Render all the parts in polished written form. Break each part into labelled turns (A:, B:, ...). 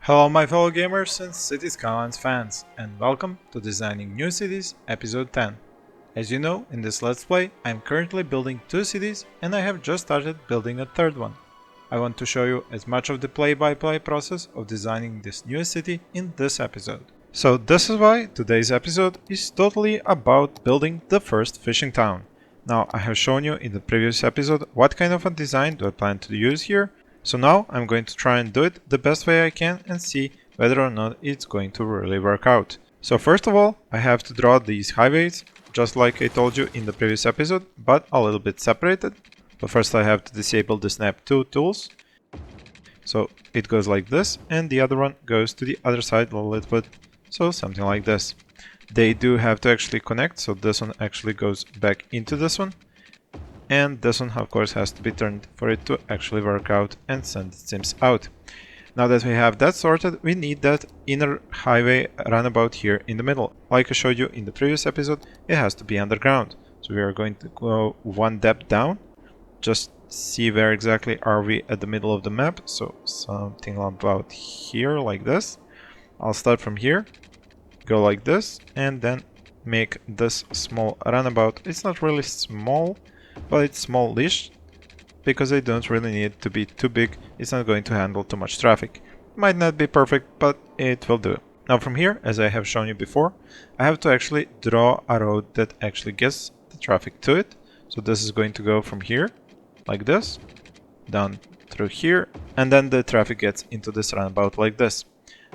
A: Hello my fellow gamers and Cities Skylines fans, and welcome to Designing New Cities episode 10. As you know, in this let's play, I am currently building 2 cities and I have just started building a third one. I want to show you as much of the play-by-play process of designing this new city in this episode. So this is why today's episode is totally about building the first fishing town. Now I have shown you in the previous episode what kind of a design do I plan to use here. So now I'm going to try and do it the best way I can and see whether or not it's going to really work out. So first of all, I have to draw these highways, just like I told you in the previous episode, but a little bit separated. But first I have to disable the snap 2 tools. So it goes like this, and the other one goes to the other side a little bit, so something like this. They do have to actually connect, so this one actually goes back into this one. And this one of course has to be turned for it to actually work out and send the sims out. Now that we have that sorted, we need that inner highway runabout here in the middle. Like I showed you in the previous episode, it has to be underground. So we are going to go one depth down, just see where exactly are we at the middle of the map. So something about here like this. I'll start from here, go like this, and then make this small runabout. It's not really small, but it's small-ish, because I don't really need it to be too big. It's not going to handle too much traffic. Might not be perfect, but it will do. Now from here, as I have shown you before, I have to actually draw a road that actually gets the traffic to it. So this is going to go from here, like this, down through here, and then the traffic gets into this runabout like this.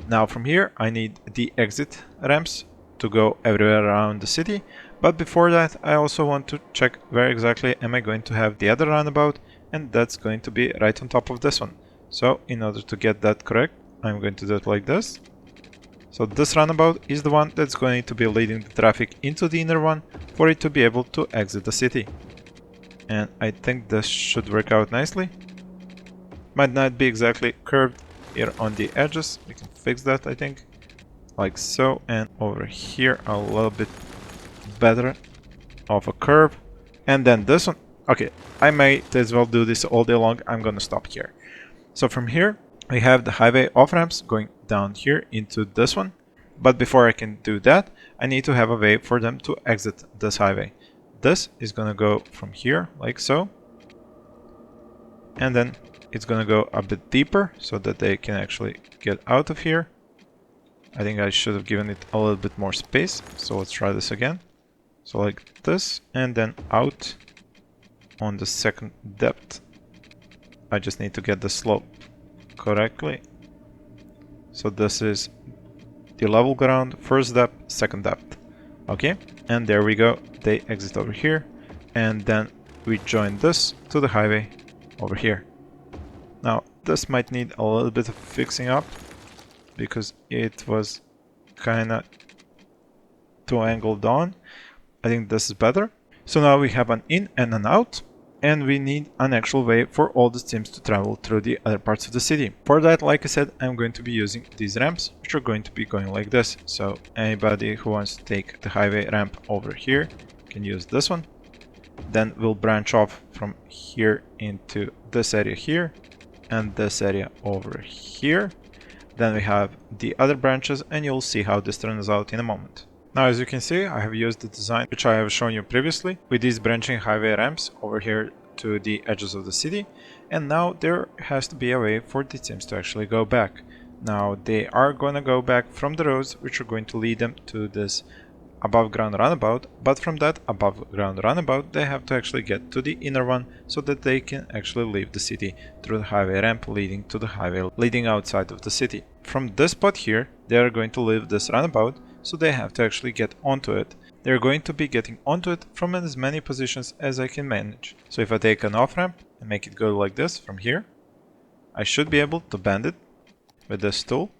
A: Now from here, I need the exit ramps to go everywhere around the city. But before that, I also want to check where exactly am I going to have the other runabout, and that's going to be right on top of this one. So in order to get that correct, I'm going to do it like this. So this runabout is the one that's going to be leading the traffic into the inner one for it to be able to exit the city. And I think this should work out nicely. Might not be exactly curved here on the edges. We can fix that, I think. Like so, and over here a little bit better of a curve, and then this one. Okay, I might as well do this all day long. I'm gonna stop here. So from here we have the highway off-ramps going down here into this one, but before I can do that, I need to have a way for them to exit this highway. This is gonna go from here like so, and then it's gonna go a bit deeper so that they can actually get out of here. I think I should have given it a little bit more space, so let's try this again. So like this, and then out on the second depth. I just need to get the slope correctly. So this is the level ground, first depth, second depth. Okay, and there we go. They exit over here, and then we join this to the highway over here. Now this might need a little bit of fixing up, because it was kinda too angled on. I think this is better. So now we have an in and an out, and we need an actual way for all the sims to travel through the other parts of the city. For that, like I said, I'm going to be using these ramps, which are going to be going like this. So anybody who wants to take the highway ramp over here can use this one. Then we'll branch off from here into this area here, and this area over here. Then we have the other branches, and you'll see how this turns out in a moment. Now as you can see, I have used the design which I have shown you previously with these branching highway ramps over here to the edges of the city, and now there has to be a way for the sims to actually go back. Now they are going to go back from the roads which are going to lead them to this above ground runabout, but from that above ground runabout they have to actually get to the inner one so that they can actually leave the city through the highway ramp leading to the highway leading outside of the city. From this spot here, they are going to leave this runabout, so they have to actually get onto it. They're going to be getting onto it from as many positions as I can manage. So if I take an off ramp and make it go like this from here, I should be able to bend it with this tool,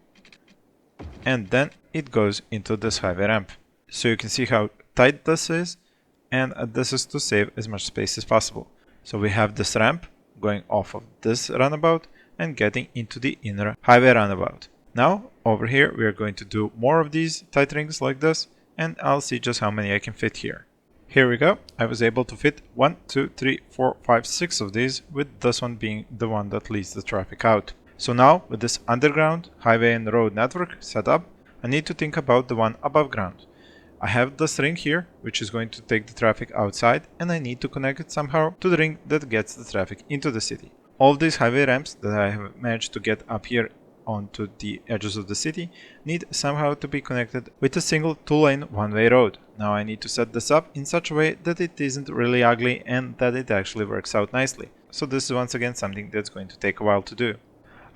A: and then it goes into this highway ramp. So you can see how tight this is, and this is to save as much space as possible. So we have this ramp going off of this runabout and getting into the inner highway runabout. Now over here we are going to do more of these tight rings like this, and I'll see just how many I can fit here. Here we go. I was able to fit 1, 2, 3, 4, 5, 6 of these, with this one being the one that leads the traffic out. So now, with this underground highway and road network set up, I need to think about the one above ground. I have this ring here, which is going to take the traffic outside, and I need to connect it somehow to the ring that gets the traffic into the city. All of these highway ramps that I have managed to get up here onto the edges of the city need somehow to be connected with a single two-lane one-way road. Now I need to set this up in such a way that it isn't really ugly and that it actually works out nicely. So this is once again something that's going to take a while to do.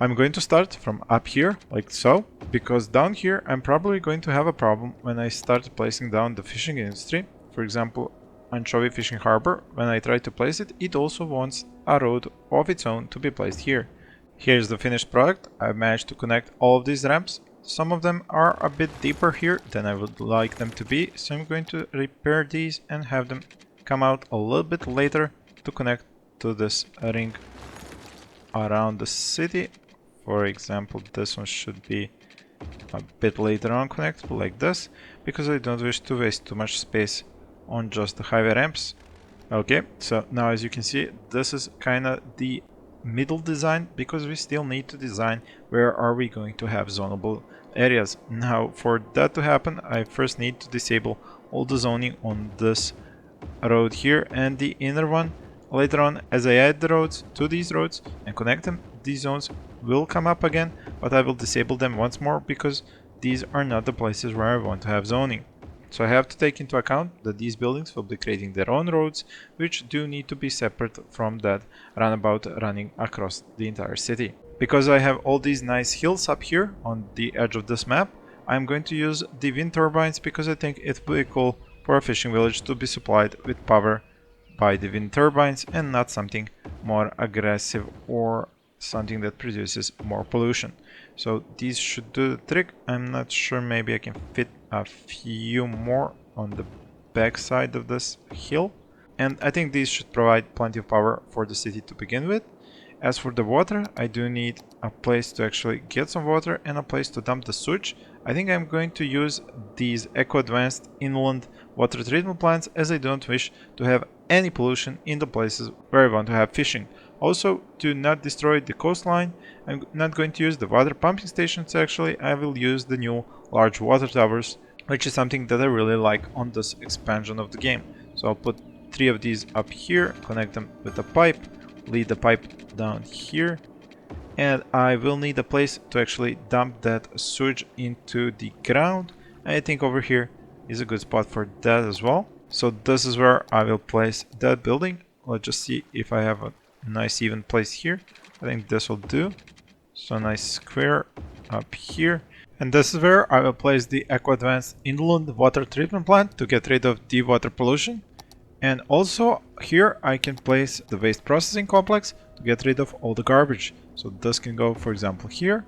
A: I'm going to start from up here, like so, because down here I'm probably going to have a problem when I start placing down the fishing industry. For example, Anchovy Fishing Harbor, when I try to place it, it also wants a road of its own to be placed here. Here's the finished product. I've managed to connect all of these ramps. Some of them are a bit deeper here than I would like them to be, so I'm going to repair these and have them come out a little bit later to connect to this ring around the city. For example, this one should be a bit later on connectable like this, because I don't wish to waste too much space on just the highway ramps. Okay, so now as you can see, this is kinda the middle design, because we still need to design where are we going to have zonable areas. Now for that to happen, I first need to disable all the zoning on this road here and the inner one. Later on, as I add the roads to these roads and connect them, these zones will come up again, but I will disable them once more because these are not the places where I want to have zoning. So I have to take into account that these buildings will be creating their own roads, which do need to be separate from that roundabout running across the entire city. Because I have all these nice hills up here on the edge of this map, I'm going to use the wind turbines because I think it would be cool for a fishing village to be supplied with power by the wind turbines and not something more aggressive or something that produces more pollution. So these should do the trick. I'm not sure, maybe I can fit a few more on the back side of this hill, and I think these should provide plenty of power for the city to begin with. As for the water, I do need a place to actually get some water and a place to dump the sewage. I think I'm going to use these eco-advanced inland water treatment plants, as I don't wish to have any pollution in the places where I want to have fishing. Also, to not destroy the coastline, I'm not going to use the water pumping stations. Actually, I will use the new large water towers, which is something that I really like on this expansion of the game. So I'll put 3 of these up here, connect them with a pipe, lead the pipe down here, and I will need a place to actually dump that sewage into the ground. I think over here is a good spot for that as well. So this is where I will place that building. Let's just see if I have a nice even place here. I think this will do. So nice square up here. And this is where I will place the Eco-Advanced Inland Water Treatment Plant to get rid of the water pollution. And also here I can place the waste processing complex to get rid of all the garbage. So this can go, for example, here,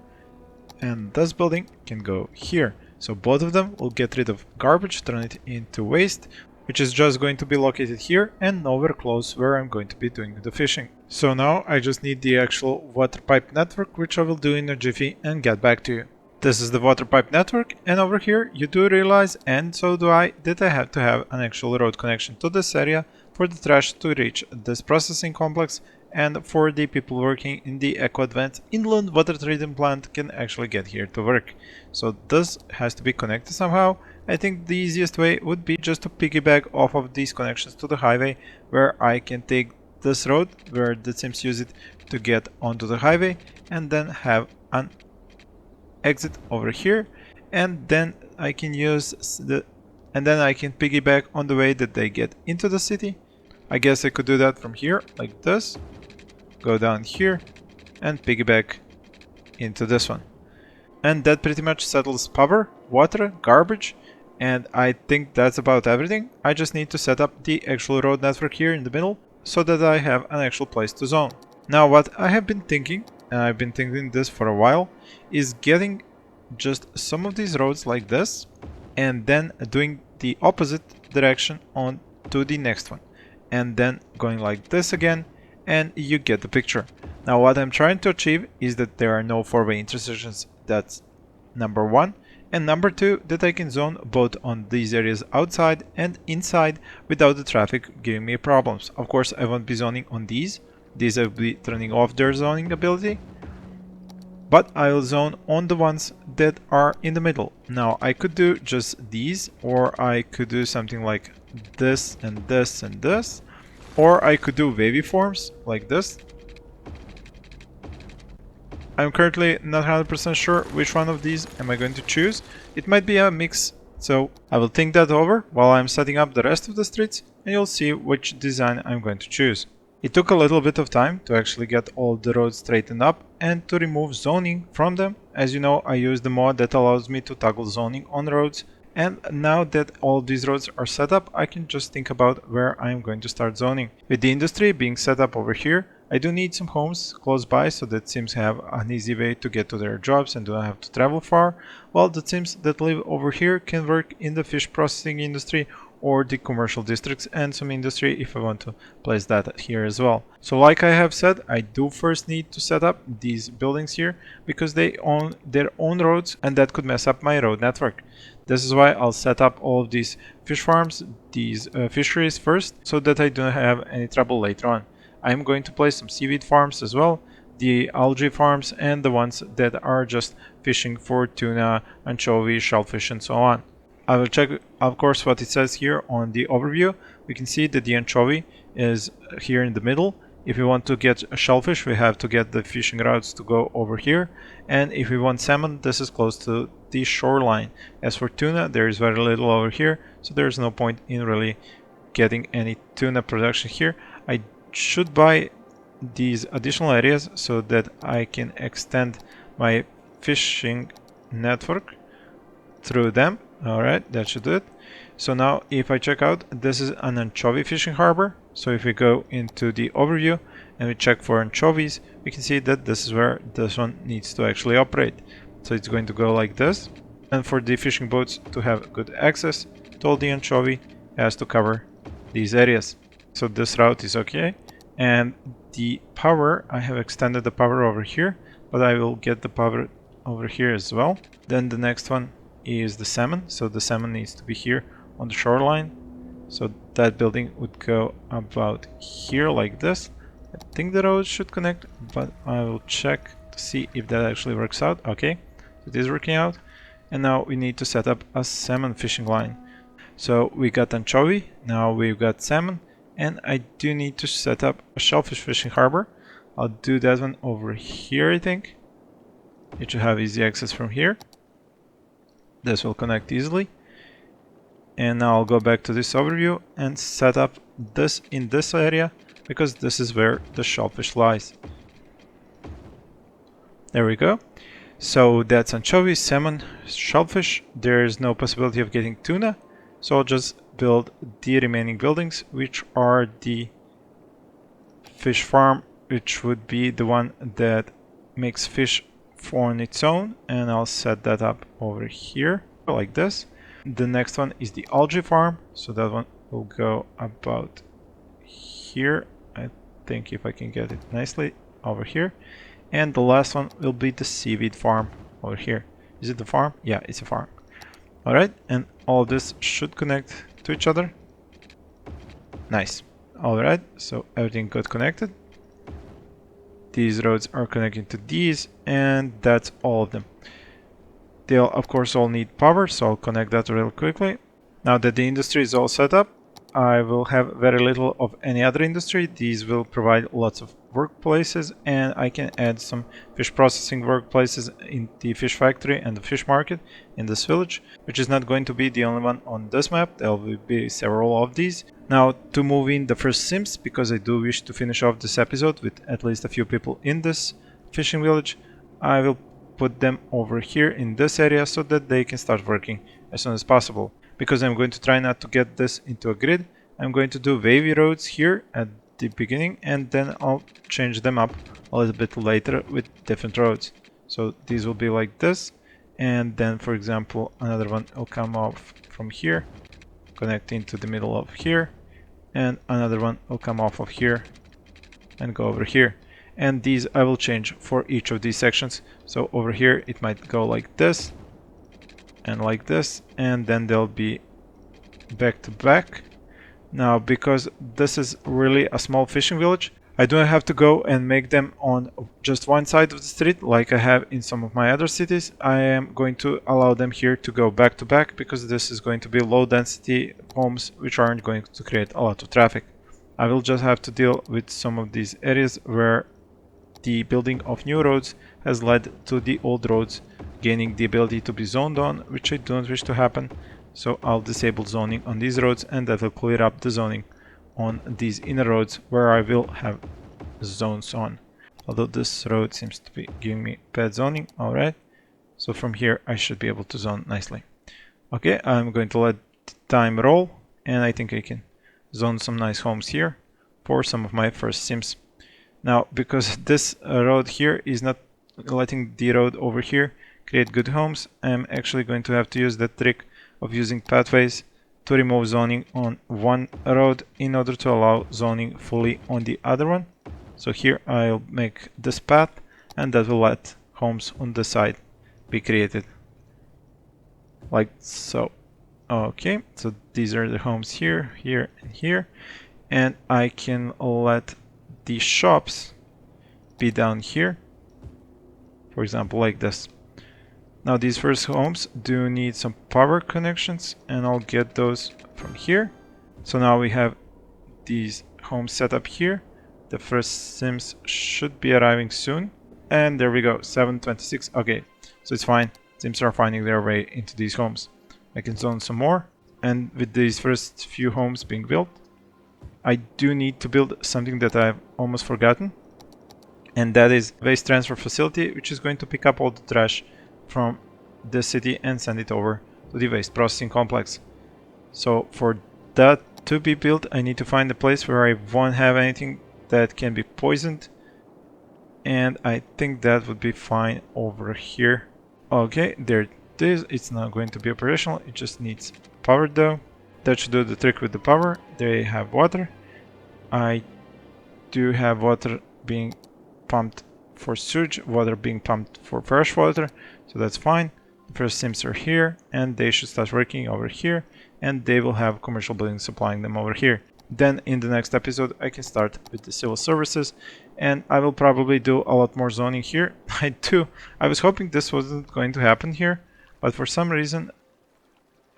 A: and this building can go here. So both of them will get rid of garbage, turn it into waste, which is just going to be located here and nowhere close where I'm going to be doing the fishing. So now I just need the actual water pipe network, which I will do in a jiffy and get back to you. This is the water pipe network, and over here you do realize, and so do I, that I have to have an actual road connection to this area for the trash to reach this processing complex, and for the people working in the Eco-Advanced Inland Water Treatment Plant can actually get here to work. So this has to be connected somehow. I think the easiest way would be just to piggyback off of these connections to the highway, where I can take this road where the Sims use it to get onto the highway, and then have an exit over here, and then I can piggyback on the way that they get into the city. I guess I could do that from here like this, go down here and piggyback into this one, and that pretty much settles power, water, garbage, and I think that's about everything. I just need to set up the actual road network here in the middle so that I have an actual place to zone. Now what I have been thinking, and I've been thinking this for a while, is getting just some of these roads like this and then doing the opposite direction on to the next one, and then going like this again, and you get the picture. Now what I'm trying to achieve is that there are no four-way intersections. That's number one, and number two, that I can zone both on these areas outside and inside without the traffic giving me problems. Of course I won't be zoning on these I will be turning off their zoning ability, but I will zone on the ones that are in the middle. Now I could do just these, or I could do something like this and this and this, or I could do wavy forms like this. I'm currently not 100% sure which one of these am I going to choose. It might be a mix, so I will think that over while I'm setting up the rest of the streets, and you'll see which design I'm going to choose. It took a little bit of time to actually get all the roads straightened up and to remove zoning from them. As you know, I use the mod that allows me to toggle zoning on roads, and now that all these roads are set up, I can just think about where I'm going to start zoning. With the industry being set up over here, I do need some homes close by so that Sims have an easy way to get to their jobs and do not have to travel far, while the Sims that live over here can work in the fish processing industry or the commercial districts and some industry if I want to place that here as well. So like I have said, I do first need to set up these buildings here because they own their own roads and that could mess up my road network. This is why I'll set up all of these fish farms, these fisheries first, so that I don't have any trouble later on. I'm going to place some seaweed farms as well, the algae farms, and the ones that are just fishing for tuna, anchovy, shellfish, and so on. I will check, of course, what it says here on the overview. We can see that the anchovy is here in the middle. If we want to get a shellfish, we have to get the fishing routes to go over here. And if we want salmon, this is close to the shoreline. As for tuna, there is very little over here, so there is no point in really getting any tuna production here. I should buy these additional areas so that I can extend my fishing network through them. Alright, that should do it. So now if I check out, this is an anchovy fishing harbor. So if we go into the overview and we check for anchovies, we can see that this is where this one needs to actually operate. So it's going to go like this. And for the fishing boats to have good access to all the anchovy, it has to cover these areas. So this route is okay. And the power, I have extended the power over here, but I will get the power over here as well. Then the next one is the salmon. So the salmon needs to be here on the shoreline. So that building would go about here like this. I think the roads should connect, but I will check to see if that actually works out. Okay, it is working out. And now we need to set up a salmon fishing line. So we got anchovy, now we've got salmon, and I do need to set up a shellfish fishing harbor. I'll do that one over here, I think. It should have easy access from here. This will connect easily. And now I'll go back to this overview and set up this in this area because this is where the shellfish lies. There we go. So that's anchovy, salmon, shellfish. There is no possibility of getting tuna. So I'll just build the remaining buildings, which are the fish farm, which would be the one that makes fish on its own, and I'll set that up over here like this. The next one is the algae farm, so that one will go about here. I think if I can get it nicely over here. And the last one will be the seaweed farm over here. Is it the farm? Yeah, it's a farm. Alright, and all this should connect to each other. Nice. Alright, so everything got connected. These roads are connecting to these, and that's all of them. They'll of course all need power, so I'll connect that real quickly. Now that the industry is all set up, I will have very little of any other industry. These will provide lots of workplaces, and I can add some fish processing workplaces in the fish factory and the fish market in this village, which is not going to be the only one on this map. There will be several of these. Now to move in the first Sims, because I do wish to finish off this episode with at least a few people in this fishing village, I will put them over here in this area so that they can start working as soon as possible. Because I'm going to try not to get this into a grid, I'm going to do wavy roads here at the beginning, and then I'll change them up a little bit later with different roads. So these will be like this, and then for example another one will come off from here, connecting to the middle of here, and another one will come off of here and go over here. And these I will change for each of these sections. So over here it might go like this and like this, and then they'll be back to back. Now because this is really a small fishing village, I don't have to go and make them on just one side of the street like I have in some of my other cities. I am going to allow them here to go back to back because this is going to be low density homes which aren't going to create a lot of traffic. I will just have to deal with some of these areas where the building of new roads has led to the old roads gaining the ability to be zoned on, which I don't wish to happen. So I'll disable zoning on these roads, and that will clear up the zoning on these inner roads where I will have zones on. Although this road seems to be giving me bad zoning. Alright, so from here I should be able to zone nicely. Okay, I'm going to let time roll, and I think I can zone some nice homes here for some of my first sims. Now, because this road here is not letting the road over here create good homes, I'm actually going to have to use that trick of using pathways to remove zoning on one road in order to allow zoning fully on the other one. So here I'll make this path, and that will let homes on the side be created like so. Okay, so these are the homes here, here, and here, and I can let the shops be down here, for example, like this. Now these first homes do need some power connections, and I'll get those from here. So now we have these homes set up here. The first sims should be arriving soon, and there we go, 726. Okay, so it's fine. Sims are finding their way into these homes. I can zone some more, and with these first few homes being built, I do need to build something that I've almost forgotten, and that is waste transfer facility, which is going to pick up all the trash from the city and send it over to the waste processing complex. So for that to be built, I need to find a place where I won't have anything that can be poisoned, and I think that would be fine over here. Okay, there it is. It's not going to be operational, it just needs power though. That should do the trick with the power. They have water. I do have water being pumped for sewage, water being pumped for fresh water, so that's fine. The first sims are here, and they should start working over here, and they will have commercial buildings supplying them over here. Then in the next episode I can start with the civil services, and I will probably do a lot more zoning here. I was hoping this wasn't going to happen here, but for some reason...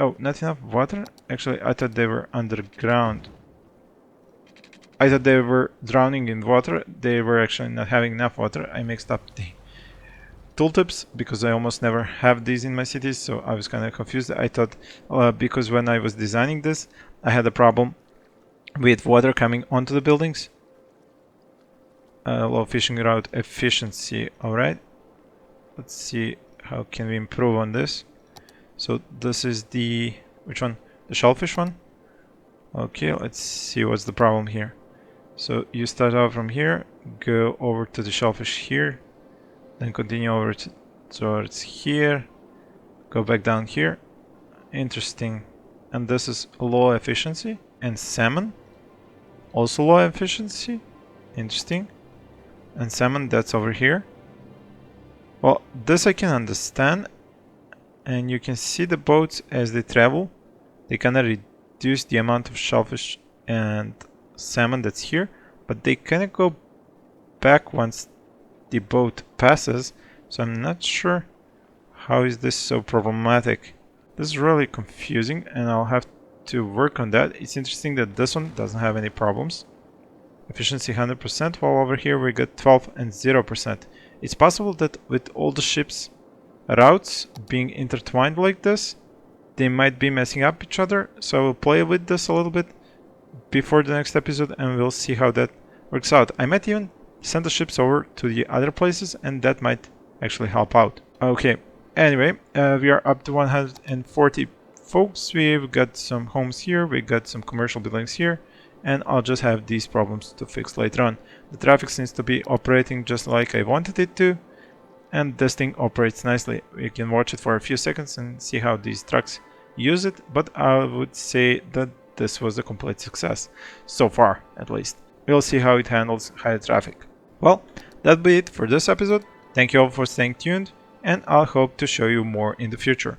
A: Oh, not enough water? Actually, I thought they were underground. I thought they were drowning in water. They were actually not having enough water. I mixed up the tooltips because I almost never have these in my cities, so I was kind of confused. I thought because when I was designing this, I had a problem with water coming onto the buildings. Low fishing route efficiency. Alright, let's see how can we improve on this. So this is the... which one? The shellfish one? Okay, let's see what's the problem here. So you start out from here, go over to the shellfish here, then continue over towards here, go back down here. Interesting. And this is low efficiency. And salmon, also low efficiency. Interesting. And salmon, that's over here. Well, this I can understand. And you can see the boats as they travel. They kind of reduce the amount of shellfish and salmon that's here, but they kind of go back once the boat passes. So I'm not sure how is this so problematic. This is really confusing, and I'll have to work on that. It's interesting that this one doesn't have any problems. Efficiency 100%, while over here we got 12 and 0%. It's possible that with all the ships routes being intertwined like this, they might be messing up each other, so I will play with this a little bit before the next episode, and we'll see how that works out. I might even send the ships over to the other places, and that might actually help out. Okay, anyway, we are up to 140 folks. We've got some homes here, we got some commercial buildings here, and I'll just have these problems to fix later on. The traffic seems to be operating just like I wanted it to, and this thing operates nicely. We can watch it for a few seconds and see how these trucks use it, but I would say that this was a complete success, so far at least. We'll see how it handles high traffic. Well, that'll be it for this episode. Thank you all for staying tuned, and I'll hope to show you more in the future.